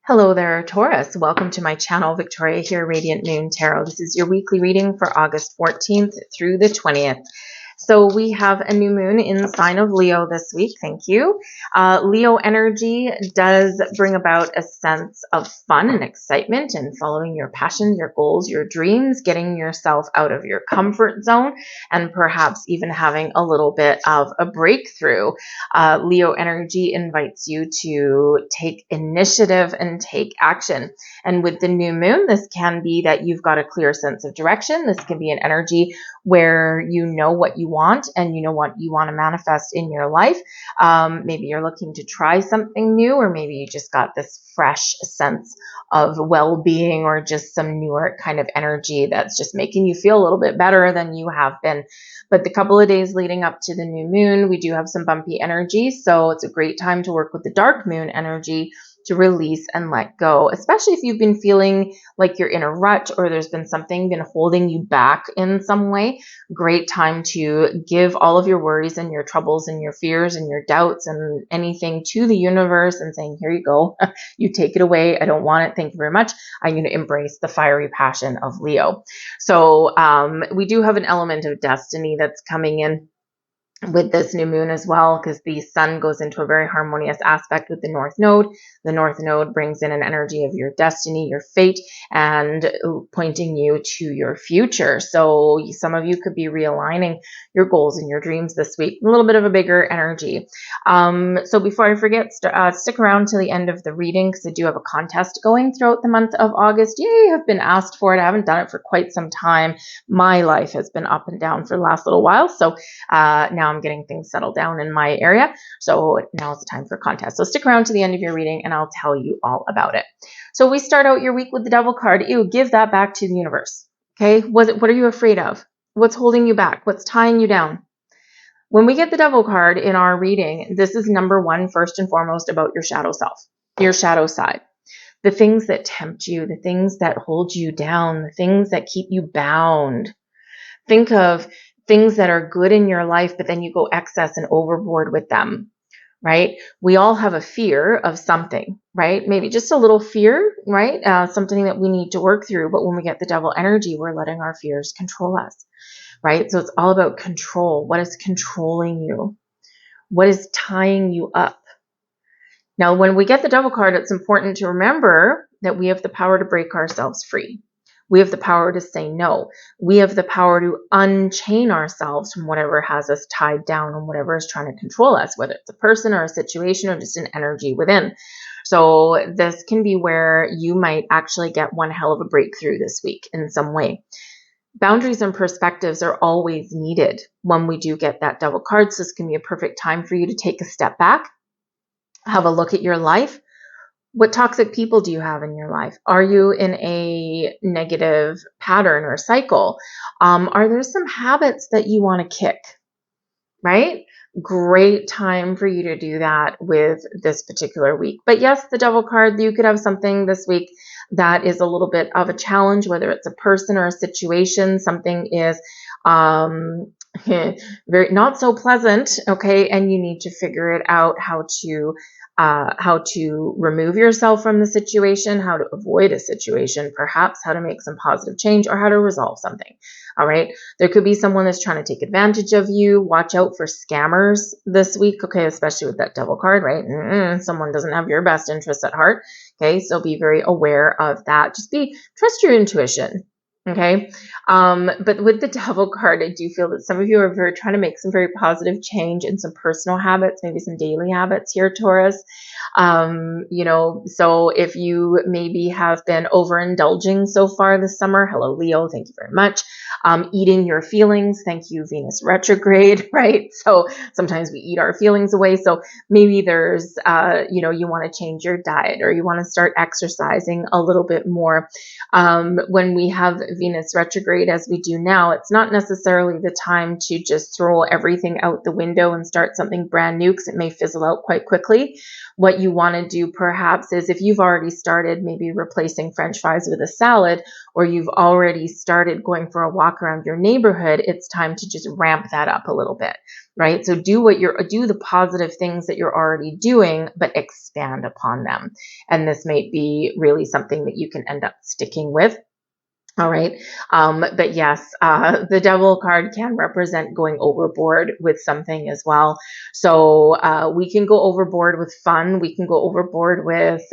Hello there, Taurus. Welcome to my channel, Victoria here, Radiant Moon Tarot. This is your weekly reading for August 14th through the 20th. So we have a new moon in the sign of Leo this week. Thank you. Leo energy does bring about a sense of fun and excitement and following your passion, your goals, your dreams, getting yourself out of your comfort zone, and perhaps even having a little bit of a breakthrough. Leo energy invites you to take initiative and take action. And with the new moon, this can be that you've got a clear sense of direction. This can be an energy where you know what you want and you know what you want to manifest in your life. Maybe you're looking to try something new, or maybe you just got this fresh sense of well-being or just some newer kind of energy that's just making you feel a little bit better than you have been. But the couple of days leading up to the new moon, we do have some bumpy energy. So it's a great time to work with the dark moon energy to release and let go, especially if you've been feeling like you're in a rut or there's been something been holding you back in some way. Great time to give all of your worries and your troubles and your fears and your doubts and anything to the universe and saying, here you go, you take it away. I don't want it. Thank you very much. I'm going to embrace the fiery passion of Leo. So we do have an element of destiny that's coming in with this new moon as well, because the sun goes into a very harmonious aspect with the north node. The north node brings in an energy of your destiny, your fate, and pointing you to your future. So some of you could be realigning your goals and your dreams this week. A little bit of a bigger energy. So before I forget, stick around till the end of the reading, because I do have a contest going throughout the month of August. Yay, I've been asked for it. I haven't done it for quite some time. My life has been up and down for the last little while. So now I'm getting things settled down in my area. So now is the time for contest. So stick around to the end of your reading and I'll tell you all about it. So we start out your week with the Devil card. Ew, give that back to the universe. Okay. What are you afraid of? What's holding you back? What's tying you down? When we get the Devil card in our reading, this is number one, first and foremost, about your shadow self, your shadow side. The things that tempt you, the things that hold you down, the things that keep you bound. Think of things that are good in your life, but then you go excess and overboard with them, right? We all have a fear of something, right? Maybe just a little fear, right? Something that we need to work through. But when we get the Devil energy, we're letting our fears control us, right? So it's all about control. What is controlling you? What is tying you up? Now, when we get the Devil card, it's important to remember that we have the power to break ourselves free. We have the power to say no. We have the power to unchain ourselves from whatever has us tied down and whatever is trying to control us, whether it's a person or a situation or just an energy within. So this can be where you might actually get one hell of a breakthrough this week in some way. Boundaries and perspectives are always needed when we do get that Devil card. So this can be a perfect time for you to take a step back, have a look at your life. What toxic people do you have in your life? Are you in a negative pattern or cycle? Are there some habits that you want to kick, right? Great time for you to do that with this particular week. But yes, the Devil card, you could have something this week that is a little bit of a challenge, whether it's a person or a situation. Something is very not so pleasant, okay? And you need to figure it out how to remove yourself from the situation, how to avoid a situation, perhaps how to make some positive change, or how to resolve something. All right. There could be someone that's trying to take advantage of you. Watch out for scammers this week. Okay. Especially with that Devil card, right? Someone doesn't have your best interests at heart. Okay. So be very aware of that. Trust your intuition. Okay. But with the Devil card, I do feel that some of you are trying to make some very positive change in some personal habits, maybe some daily habits here, Taurus. So if you maybe have been overindulging so far this summer, hello, Leo, thank you very much. Eating your feelings, thank you, Venus retrograde, right? So sometimes we eat our feelings away. So maybe there's, you want to change your diet or you want to start exercising a little bit more. When we have Venus retrograde as we do now, it's not necessarily the time to just throw everything out the window and start something brand new, because it may fizzle out quite quickly. What you want to do perhaps is, if you've already started maybe replacing French fries with a salad, or you've already started going for a walk around your neighborhood, it's time to just ramp that up a little bit, right? So do the positive things that you're already doing, but expand upon them. And this may be really something that you can end up sticking with. All right. But yes, the devil card can represent going overboard with something as well. So we can go overboard with fun. We can go overboard with,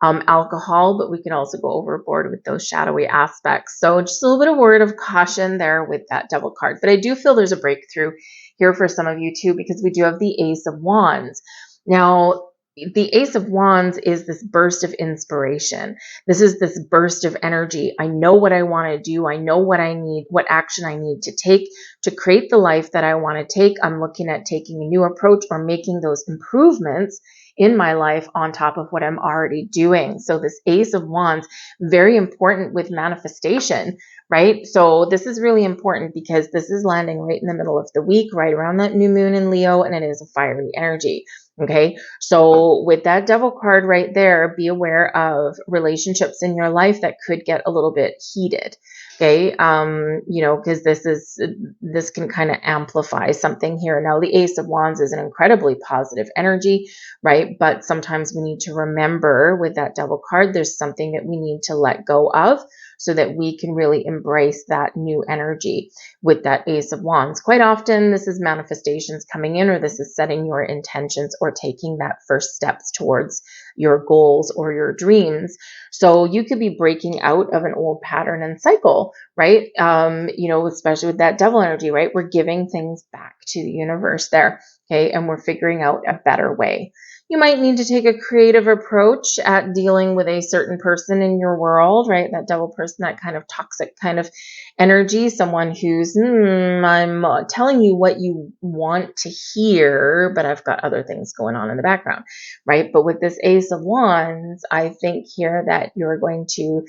alcohol, but we can also go overboard with those shadowy aspects. So just a little bit of word of caution there with that devil card. But I do feel there's a breakthrough here for some of you too, because we do have the Ace of Wands. Now, the Ace of Wands is this burst of inspiration. This is this burst of energy. I know what I want to do. I know what I need, what action I need to take to create the life that I want to take. I'm looking at taking a new approach or making those improvements in my life on top of what I'm already doing. So this Ace of Wands, very important with manifestation, right? So this is really important because this is landing right in the middle of the week, right around that new moon in Leo, and it is a fiery energy. Okay, so with that devil card right there, be aware of relationships in your life that could get a little bit heated. Okay, because this can kind of amplify something here. Now, the Ace of Wands is an incredibly positive energy, right? But sometimes we need to remember with that devil card, there's something that we need to let go of so that we can really embrace that new energy with that Ace of Wands. Quite often, this is manifestations coming in, or this is setting your intentions or taking that first steps towards your goals or your dreams. So you could be breaking out of an old pattern and cycle, right? Especially with that devil energy, right? We're giving things back to the universe there, okay? And we're figuring out a better way. You might need to take a creative approach at dealing with a certain person in your world, right? That devil person, that kind of toxic kind of energy, someone who's, I'm telling you what you want to hear, but I've got other things going on in the background, right? But with this Ace of Wands, I think here that you're going to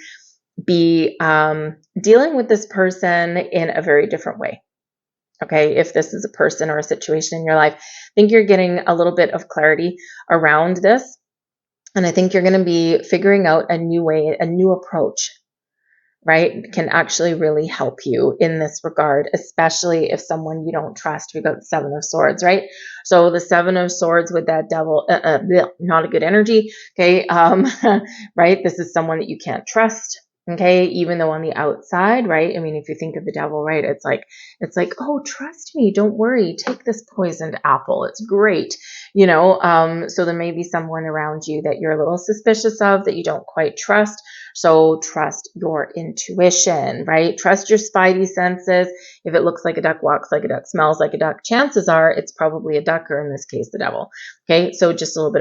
be dealing with this person in a very different way. Okay, if this is a person or a situation in your life, I think you're getting a little bit of clarity around this. And I think you're going to be figuring out a new way, a new approach, right? Can actually really help you in this regard, especially if someone you don't trust. We've got the Seven of Swords, right? So the Seven of Swords with that devil, not a good energy. Okay, right? This is someone that you can't trust. Okay, even though on the outside, right? I mean, if you think of the devil, right? It's like, oh, trust me, don't worry, take this poisoned apple. It's great, so there may be someone around you that you're a little suspicious of, that you don't quite trust. So trust your intuition, right? Trust your spidey senses. If it looks like a duck, walks like a duck, smells like a duck, chances are it's probably a duck, or in this case, the devil. Okay, so just a little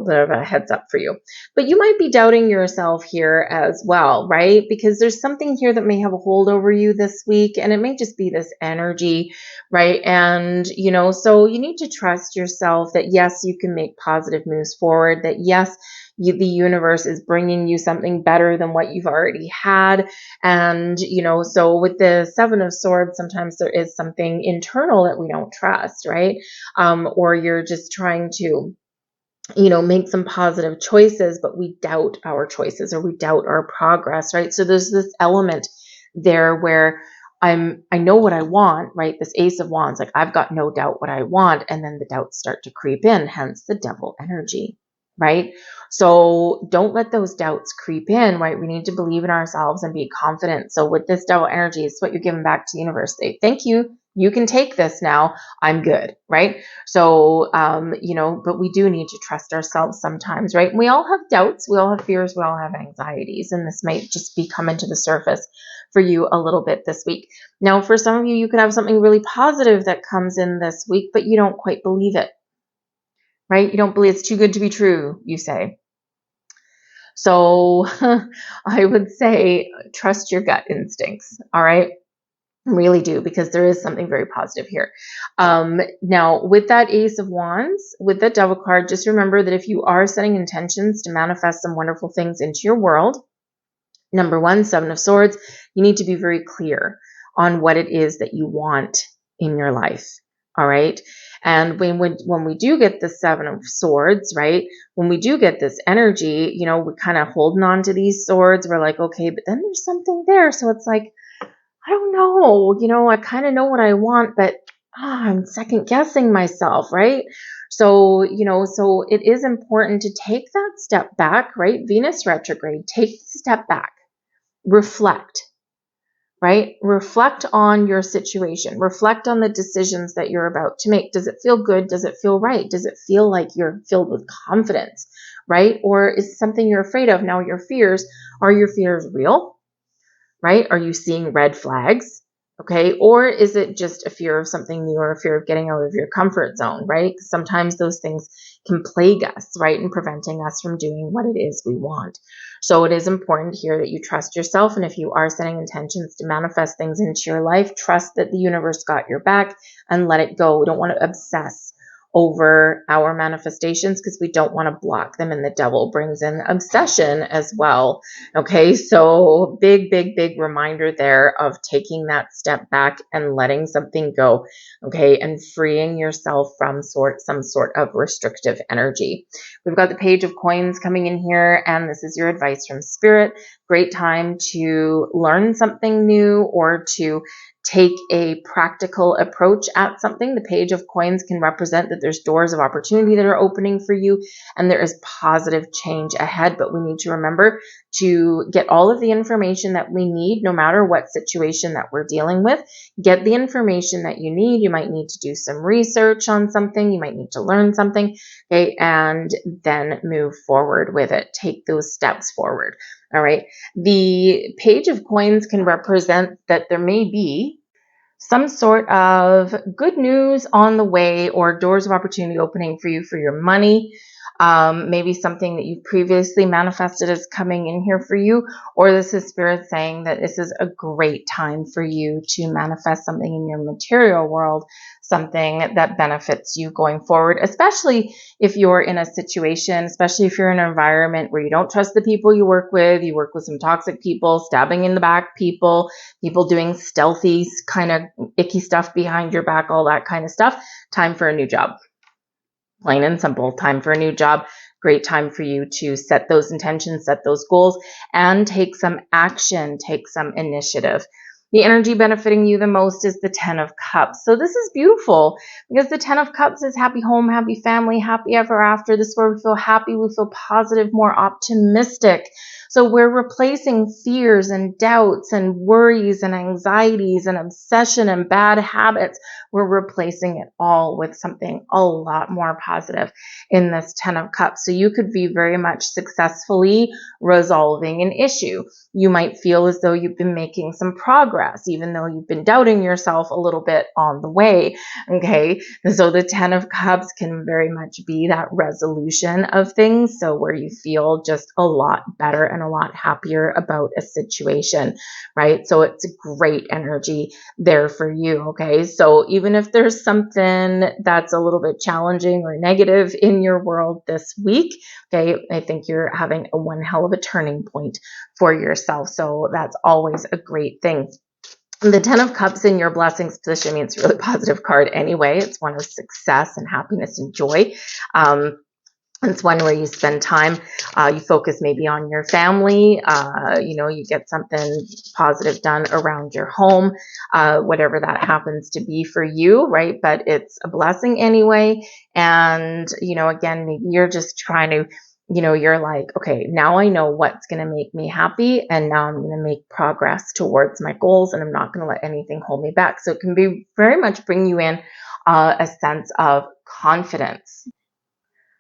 bit of a heads up for you. But you might be doubting yourself here as well, right? Because there's something here that may have a hold over you this week, and it may just be this energy, right? And so you need to trust yourself that yes, you can make positive moves forward. That yes, the universe is bringing you something better than what you've already had. And, so with the Seven of Swords, sometimes there is something internal that we don't trust, right? Or you're just trying to, make some positive choices, but we doubt our choices, or we doubt our progress, right? So there's this element there where I know what I want, right? This Ace of Wands, like I've got no doubt what I want. And then the doubts start to creep in, hence the devil energy. Right? So don't let those doubts creep in, right? We need to believe in ourselves and be confident. So with this devil energy, it's what you're giving back to the universe. Say, thank you. You can take this now. I'm good. Right? So, but we do need to trust ourselves sometimes, right? We all have doubts. We all have fears. We all have anxieties. And this might just be coming to the surface for you a little bit this week. Now, for some of you, you could have something really positive that comes in this week, but you don't quite believe it. Right? You don't believe, it's too good to be true, you say. So I would say trust your gut instincts. All right. Really do, because there is something very positive here. Now, with that Ace of Wands, with that devil card, just remember that if you are setting intentions to manifest some wonderful things into your world, Number one, Seven of Swords, you need to be very clear on what it is that you want in your life. All right. And when we do get the Seven of Swords, right, when we do get this energy, you know, we're kind of holding on to these swords. We're like, okay, but then there's something there. So it's like, I don't know, you know, I kind of know what I want, but I'm second guessing myself, right? So, you know, so it is important to take that step back, right? Venus retrograde, take the step back, reflect, right? Reflect on your situation. Reflect on the decisions that you're about to make. Does it feel good? Does it feel right? Does it feel like you're filled with confidence, right? Or is it something you're afraid of? Now, your fears, are your fears real? Right? Are you seeing red flags? Okay. Or is it just a fear of something new or a fear of getting out of your comfort zone, right? Sometimes those things can plague us, right? And preventing us from doing what it is we want. So it is important here that you trust yourself. And if you are setting intentions to manifest things into your life, trust that the universe got your back and let it go. We don't want to obsess over our manifestations because we don't want to block them, and the devil brings in obsession as well. Okay, so big reminder there of taking that step back and letting something go, okay, and freeing yourself from some sort of restrictive energy. We've got the Page of Coins coming in here, and this is your advice from Spirit. Great time to learn something new or to take a practical approach at something. The Page of Coins can represent that there's doors of opportunity that are opening for you and there is positive change ahead. But we need to remember to get all of the information that we need, no matter what situation that we're dealing with. Get the information that you need. You might need to do some research on something. You might need to learn something, okay, and then move forward with it. Take those steps forward. All right. The Page of Coins can represent that there may be some sort of good news on the way or doors of opportunity opening for you for your money. Maybe something that you've previously manifested is coming in here for you, or this is Spirit saying that this is a great time for you to manifest something in your material world, something that benefits you going forward, especially if you're in a situation, especially if you're in an environment where you don't trust the people you work with some toxic people, stabbing in the back people doing stealthy kind of icky stuff behind your back, all that kind of stuff. Time for a new job. Plain and simple, time for a new job. Great time for you to set those intentions, set those goals, and take some action, take some initiative. The energy benefiting you the most is the Ten of Cups. So this is beautiful because the Ten of Cups is happy home, happy family, happy ever after. This is where we feel happy, we feel positive, more optimistic. So we're replacing fears and doubts and worries and anxieties and obsession and bad habits. We're replacing it all with something a lot more positive in this Ten of Cups. So you could be very much successfully resolving an issue. You might feel as though you've been making some progress, even though you've been doubting yourself a little bit on the way. Okay. And so the Ten of Cups can very much be that resolution of things. So where you feel just a lot better and a lot happier about a situation, right? So it's a great energy there for you. Okay. So even if there's something that's a little bit challenging or negative in your world this week, okay, I think you're having a one hell of a turning point for yourself. So that's always a great thing. The Ten of Cups in your blessings position means it's a really positive card anyway. It's one of success and happiness and joy. It's one where you spend time, you focus maybe on your family, you get something positive done around your home, whatever that happens to be for you, right? But it's a blessing anyway. And, again, maybe you're just trying to, you're like, okay, now I know what's going to make me happy. And now I'm going to make progress towards my goals and I'm not going to let anything hold me back. So it can be very much bring you in a sense of confidence.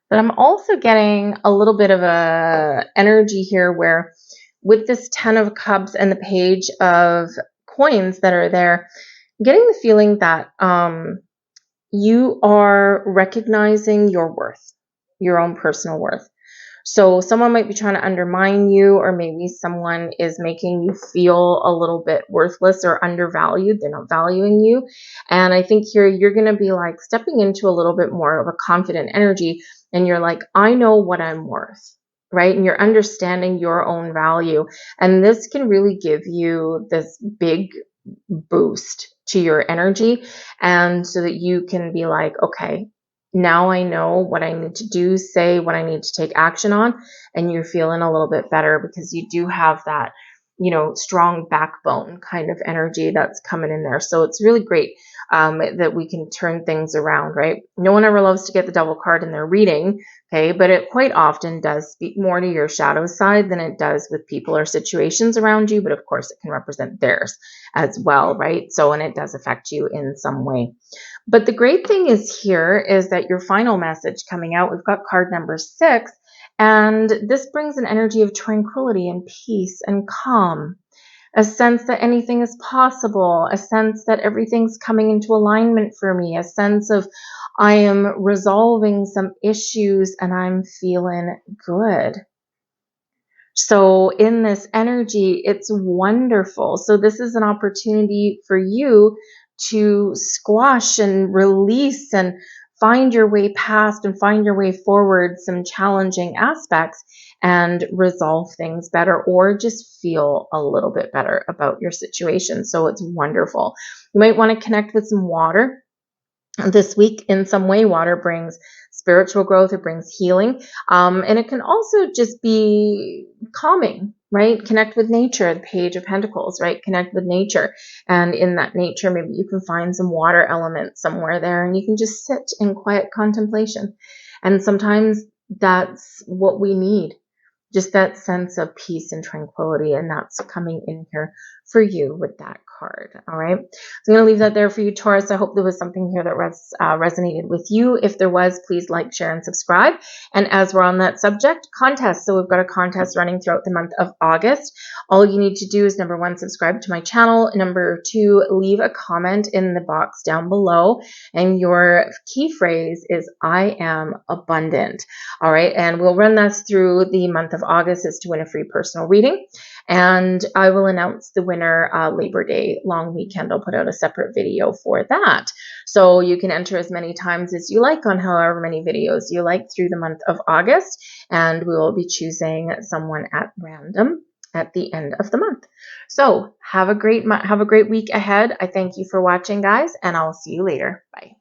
But I'm also getting a little bit of a energy here where with this Ten of Cups and the Page of Coins that are there, I'm getting the feeling that you are recognizing your worth, your own personal worth. So someone might be trying to undermine you, or maybe someone is making you feel a little bit worthless or undervalued. They're not valuing you. And I think here you're going to be like stepping into a little bit more of a confident energy. And you're like, I know what I'm worth. right? And you're understanding your own value. And this can really give you this big boost to your energy. And so that you can be like, okay, now I know what I need to do, say what I need to take action on. And you're feeling a little bit better because you do have that, strong backbone kind of energy that's coming in there. So it's really great that we can turn things around, right? No one ever loves to get the devil card in their reading, okay? But it quite often does speak more to your shadow side than it does with people or situations around you. But of course, it can represent theirs as well, right? So, and it does affect you in some way. But the great thing is here is that your final message coming out, we've got card number 6, and this brings an energy of tranquility and peace and calm, a sense that anything is possible, a sense that everything's coming into alignment for me, a sense of I am resolving some issues and I'm feeling good. So in this energy, it's wonderful. So this is an opportunity for you to squash and release and find your way past and find your way forward some challenging aspects and resolve things better, or just feel a little bit better about your situation. So it's wonderful. You might want to connect with some water this week in some way. Water brings spiritual growth, it brings healing, and it can also just be calming, right? Connect with nature, the Page of Pentacles, right? Connect with nature, and in that nature, maybe you can find some water element somewhere there, and you can just sit in quiet contemplation. And sometimes that's what we need, just that sense of peace and tranquility, and that's coming in here for you with that card. All right, so I'm going to leave that there for you, Taurus. I hope there was something here that resonated with you. If there was, please like, share, and subscribe. And as we're on that subject, contest. So we've got a contest running throughout the month of August. All you need to do is, number 1, subscribe to my channel. Number 2, leave a comment in the box down below, and your key phrase is I am abundant. All right, and we'll run this through the month of August. Is to win a free personal reading, and I will announce the winner Labor Day long weekend. I'll put out a separate video for that, so you can enter as many times as you like on however many videos you like through the month of August, and we will be choosing someone at random at the end of the month. So have a great week ahead. I thank you for watching, guys, and I'll see you later. Bye.